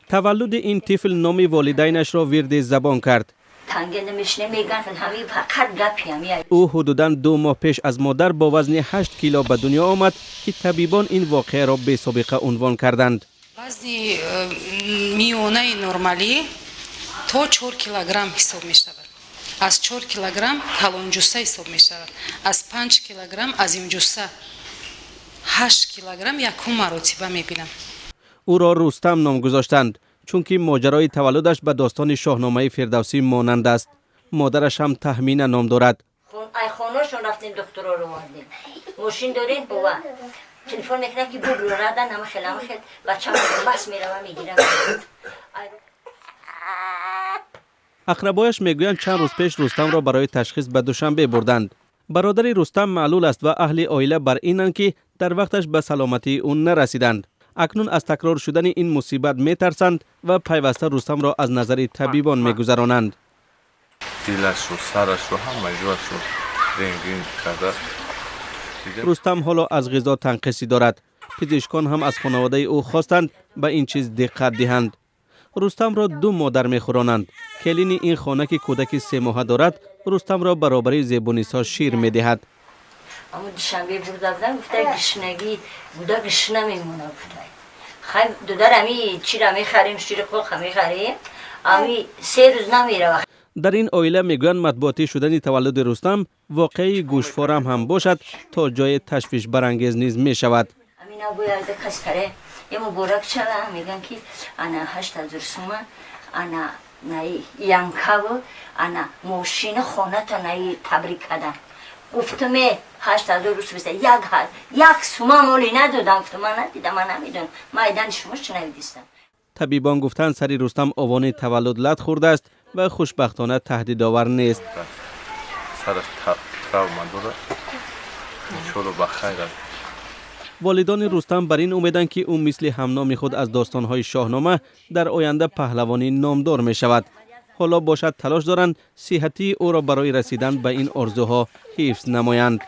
تولد این طفل نام والدینش را ورد زبان کرد. او حدوداً 2 ماه پیش از مادر با وزن 8 کیلو به دنیا آمد که طبیبان این واقعه را بی سابقه عنوان کردند. وزن میانه نرمالی تا 4 کیلوگرم حساب می شود. از 4 کیلوگرم کلان جثه حساب می شود. از 5 کیلوگرم عظیم جثه 8 کیلوگرم یکم مراتبه می بینم. او را رستم نام گذاشتند چون که ماجرای تولدش به داستان شاهنامه فردوسی مانند است. مادرش هم تهمینه نام دارد. ای خانه‌شون رفتیم دکتر رو آوردیم. ماشین دارین بابا. تلفن میکنه که برو ردن همه خیلی بچه‌م بس میره و میگیرم. اقربایش میگویند چند روز پیش رستم را برای تشخیص به دوشنبه بردند. برادر رستم معلول است و اهل عائله بر اینند که در وقتش به سلامتی او نرسیدند. اکنون از تکرار شدن این مصیبت میترسند و پیوسته رستم را از نظر طبیبان میگذرانند. دلش و سرش و همه جوش رنگین کرده. رستم حالا از غذا تنقصی دارد. پزشکان هم از خانواده او خواستند به این چیز دقت دهند. رستم را 2 مادر میخورانند. کلین این خانه که کودک 3 ماهه دارد رستم را برابری زیبونیسا شیر میدهد. اما دوشنبه بردن گفته گشنگی بوده گشنه میمونه گفته. خیلی دودر امی چی را میخریم شیر خوخ میخریم امی 3 روز نمیره. در این عائله میگویند مطبوعاتی شدن تولد رستم واقعی گوشوارم هم باشد تا جای تشویش برانگیز نیز می شود. امین ابویرده کس کره یه مبارک چلا میگن که انا 8000 سومن انا نای ینکاو انا ماشین خانه تا نای تبریک کردن. گفتم 8000 روز بسه یک سومن مولی ندادم. گفتم من ندیدم من نمیدونم مایدن شما چه نمیدیستم. طبیبان گفتند سری رستم آوان تولد لت خورده است و خوشبختانه تهدید آور نیست. سرش تراوما داره. انشالله بخیر است. والدان رستم بر این امیدند که او مثل همنام خود از داستانهای شاهنامه در آینده پهلوانی نامدار می شود. حالا باشد تلاش دارند صحتی او را برای رسیدن به این آرزوها حفظ نمایند.